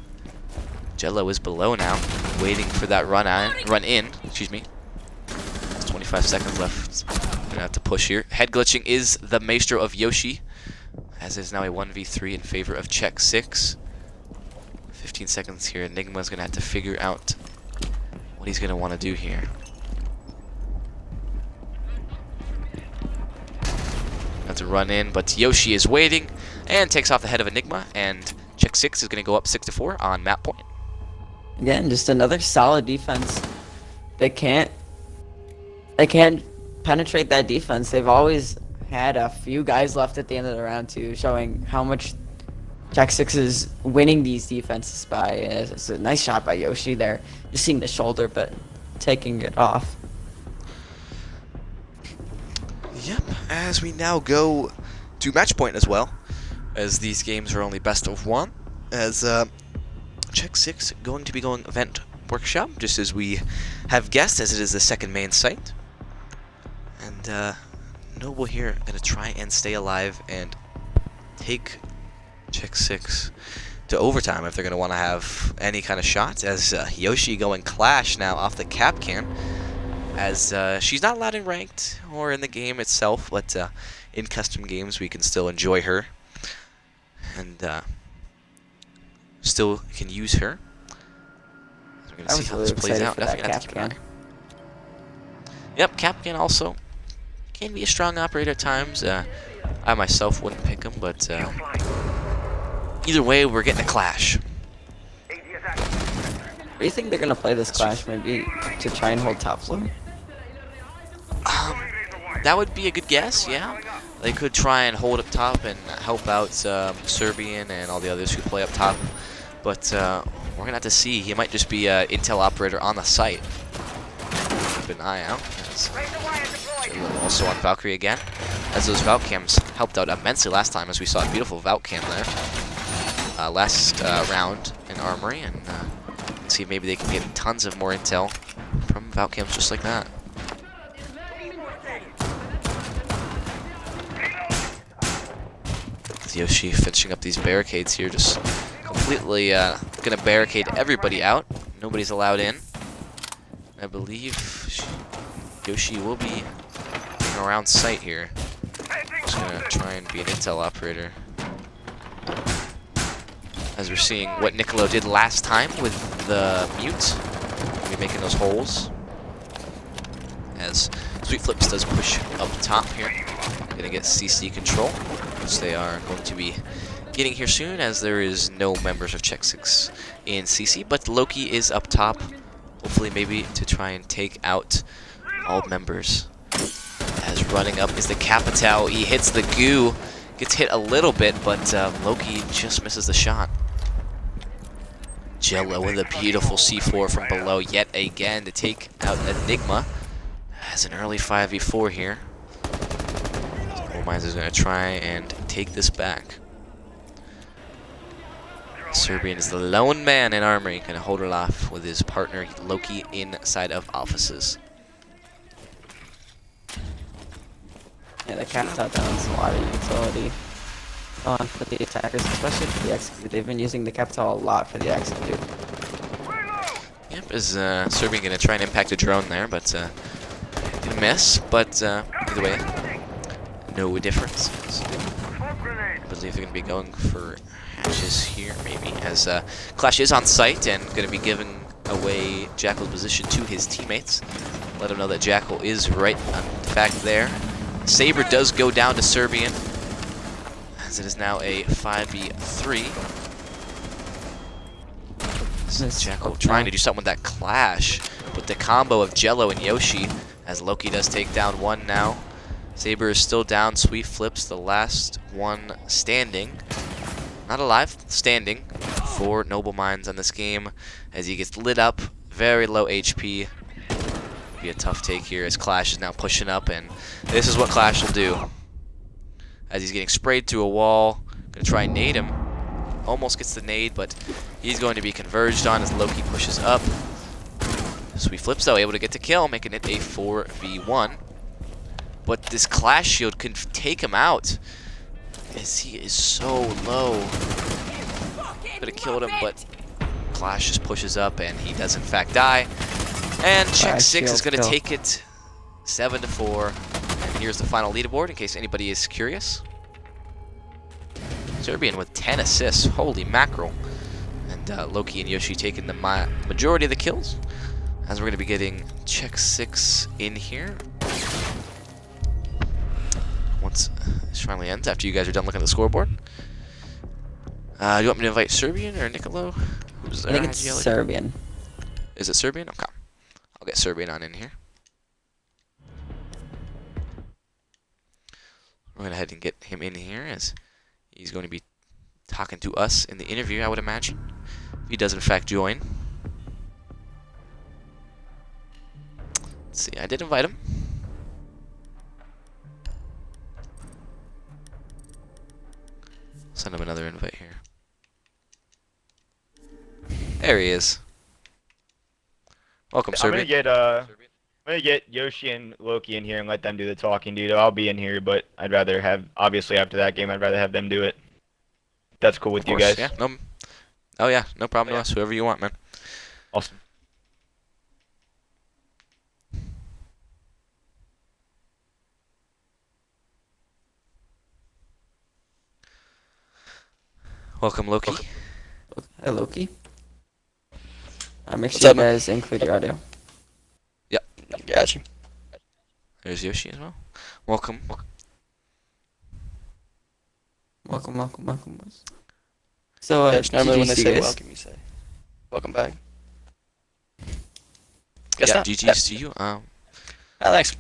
Jello is below now, waiting for that run in. Excuse me. 25 seconds left. Gonna have to push here. Head glitching is the maestro of Yoshi, as it is now a 1v3 in favor of Check 6. 15 seconds here. Enigma's gonna have to figure out what he's gonna want to do here. Have to run in, but Yoshi is waiting and takes off the head of Enigma, and Check 6 is gonna go up 6-4 on map point. Again, just another solid defense. They can't penetrate that defense. They've always had a few guys left at the end of the round too, showing how much Check 6 is winning these defenses by. It's a nice shot by Yoshi there. Just seeing the shoulder, but taking it off. Yep, as we now go to match point as well, as these games are only best of 1, as Check 6 going to be going event workshop, just as we have guessed, as it is the second main site. And Noble here going to try and stay alive and take Check 6 to overtime if they're going to want to have any kind of shot, as Yoshi going Clash now off the cap can, as she's not allowed in ranked or in the game itself, but in custom games we can still enjoy her and still can use her. So we're going to see how this plays out. Definitely have to keep an eye. Yep, Capcan also can be a strong operator at times. I myself wouldn't pick him, but either way, we're getting a Clash. Do you think they're gonna play this Clash maybe to try and hold top floor? That would be a good guess, yeah. They could try and hold up top and help out Serbian and all the others who play up top. But we're gonna have to see. He might just be an intel operator on the site. Keep an eye out. Also on Valkyrie again, as those Valcams helped out immensely last time, as we saw a beautiful Valcam there last round in Armory, and see if maybe they can get tons of more intel from Valcams just like that. Yoshi finishing up these barricades here, just completely gonna barricade everybody out. Nobody's allowed in. I believe Yoshi will be around site here. Just gonna try and be an intel operator, as we're seeing what Nicolo did last time with the mute. We'll be making those holes, as Sweet Flips does push up top here. Gonna get CC control, which they are going to be getting here soon, as there is no members of Check 6 in CC, but Loki is up top, hopefully maybe to try and take out all members. As running up is the Capitao. He hits the goo, gets hit a little bit, but Loki just misses the shot. Jello with a beautiful C4 from below yet again to take out Enigma. As an early 5v4 here. Gold Mines is going to try and take this back. Serbian is the lone man in armory, gonna hold it off with his partner Loki inside of offices. Yeah, the Capitol down's a lot of utility on for the attackers, especially for the execute. They've been using the Capitol a lot for the execute. Yep, is Serbian gonna try and impact a drone there, but gonna miss. But either way, no difference. I believe they're gonna be going for hatches here, maybe, as Clash is on site and gonna be giving away Jackal's position to his teammates. Let him know that Jackal is right on back there. Saber does go down to Serbian, as it is now a 5v3. Jackal trying to do something with that Clash, with the combo of Jello and Yoshi, as Loki does take down one now. Saber is still down. Sweet flips the last one standing. Not alive, standing for Noble Minds on this game, as he gets lit up, very low HP. Be a tough take here as Clash is now pushing up, and this is what Clash will do. As he's getting sprayed through a wall, gonna try and nade him. Almost gets the nade, but he's going to be converged on as Loki pushes up. Sweet flips though, able to get the kill, making it a 4v1. But this Clash shield can take him out, as he is so low. Could have killed him, but Clash just pushes up, and he does in fact die. And check 6 is going to take it 7-4. And here's the final leaderboard in case anybody is curious. Serbian with 10 assists. Holy mackerel. And Loki and Yoshi taking the majority of the kills. As we're going to be getting check 6 in here. Once this finally ends, after you guys are done looking at the scoreboard. Do you want me to invite Serbian or Nicolo? Who's there? I think it's Serbian. Is it Serbian? Okay. I'll get Serbian on in here. We're going to head and get him in here, as he's going to be talking to us in the interview, I would imagine. If he does in fact join. Let's see, I did invite him. Send him another invite here. There he is. Welcome, Serbian. I'm gonna get Yoshi and Loki in here and let them do the talking, dude. I'll be in here, but I'd rather have, obviously after that game, I'd rather have them do it. That's cool with you guys. Yeah. No. Oh yeah, no problem to us. Whoever you want, man. Awesome. Welcome, Loki. Hi, Loki. Make What's sure up, you man? guys include your audio. Got you. There's Yoshi as well. Welcome. Welcome. So, Yeah, it's normally when they GG's, say guys. welcome, you say welcome back. Yeah, GG's to you. Thanks.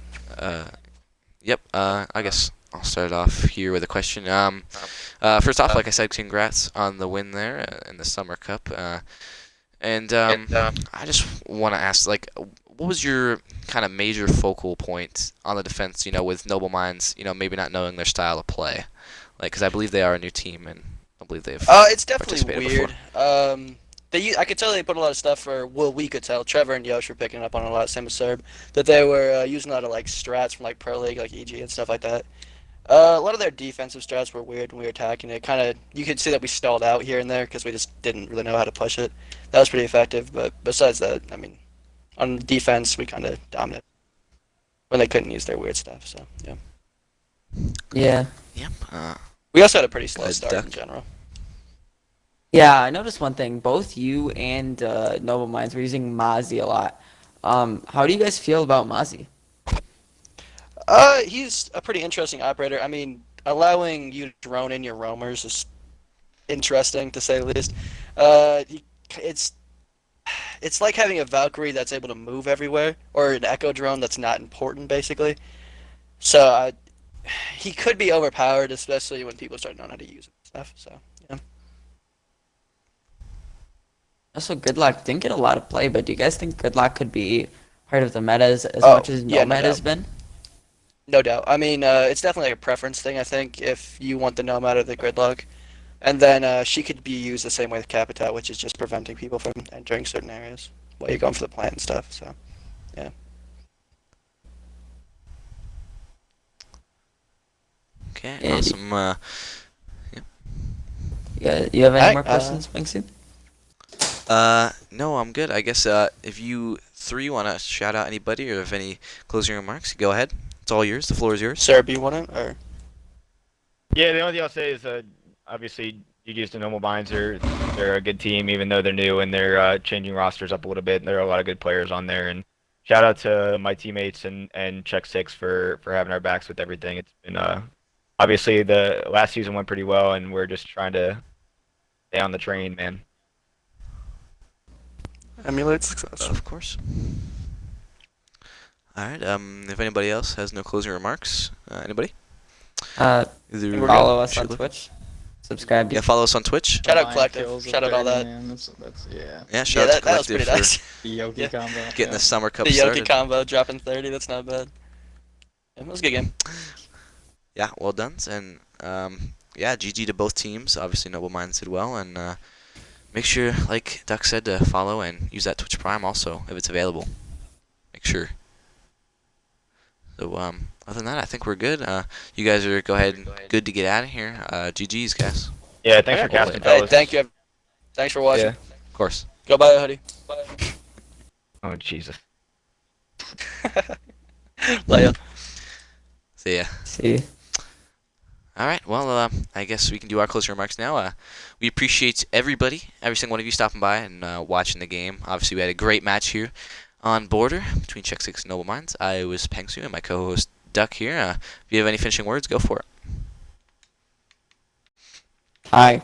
Yep. I guess I'll start off here with a question. First off, like I said, congrats on the win there in the Summer Cup. I just want to ask, like, what was your kind of major focal point on the defense? You know, with Noble Minds, you know, maybe not knowing their style of play, like, because I believe they are a new team, and I believe they've. It's definitely participated weird. I could tell they put a lot of stuff we could tell. Trevor and Yosh were picking up on a lot, same as Serb, that they were using a lot of like strats from like Pro League, like EG and stuff like that. A lot of their defensive strats were weird when we were attacking it. Kind of, you could see that we stalled out here and there because we just didn't really know how to push it. That was pretty effective, but besides that, I mean, on defense we kind of dominated when they couldn't use their weird stuff. So yeah. Yeah. Yep. We also had a pretty slow Good start duck. in general. Yeah, I noticed one thing. Both you and Noble Minds were using Mozzie a lot. How do you guys feel about Mozzie? He's a pretty interesting operator. I mean, allowing you to drone in your roamers is interesting, to say the least. It's like having a Valkyrie that's able to move everywhere, or an Echo drone that's not important, basically. So he could be overpowered, especially when people start knowing how to use it and stuff. So yeah. Also, Gridlock didn't get a lot of play, but do you guys think Gridlock could be part of the metas as much as yeah, Nomad no has doubt. been? No doubt. I mean, it's definitely a preference thing, I think, if you want the Nomad or the Gridlock. And then she could be used the same way with Capital, which is just preventing people from entering certain areas while you're going for the plant and stuff. So, yeah. Okay, Yeah, awesome. You have any Alright, more questions, Mingsu? No, I'm good. I guess if you three want to shout out anybody or have any closing remarks, go ahead. It's all yours. The floor is yours. Sarah, you want it? Or Yeah, the only thing I'll say is obviously GG's to Normal Minds they're a good team even though they're new and they're changing rosters up a little bit. And there are a lot of good players on there. And shout out to my teammates and Check Six for having our backs with everything. It's been obviously the last season went pretty well and we're just trying to stay on the train, man. emulate success. Of course. All right. If anybody else has no closing remarks, anybody? Either Follow us should on look- Twitch. Subscribe. Yeah, follow us on Twitch. Shout out Line Collective. kills of Shout out all 30, that. man. That's yeah. Yeah, Yeah, shout out to that was Collective pretty for nice. The Yoki Yeah. combo. getting yeah. the summer cup The Yoki started. combo dropping 30. That's not bad. It was a good game. Yeah, well done. And yeah, GG to both teams. Obviously, Noble Minds did well, and make sure, like Duck said, to follow and use that Twitch Prime also if it's available. Make sure. So other than that, I think we're good. You guys are good to get out of here. GG's, guys. Yeah, thanks for Alright. casting, Hey, fellas. thank you. Thanks for watching. Yeah. Of course. Go buy a hoodie. Bye. Oh Jesus. Later. See ya. See. All right. Well, I guess we can do our closing remarks now. We appreciate everybody, every single one of you stopping by and watching the game. Obviously, we had a great match here on Border between Check Six and Noble Minds. I was Pengsu and my co-host Duck here. If you have any finishing words, go for it. Hi.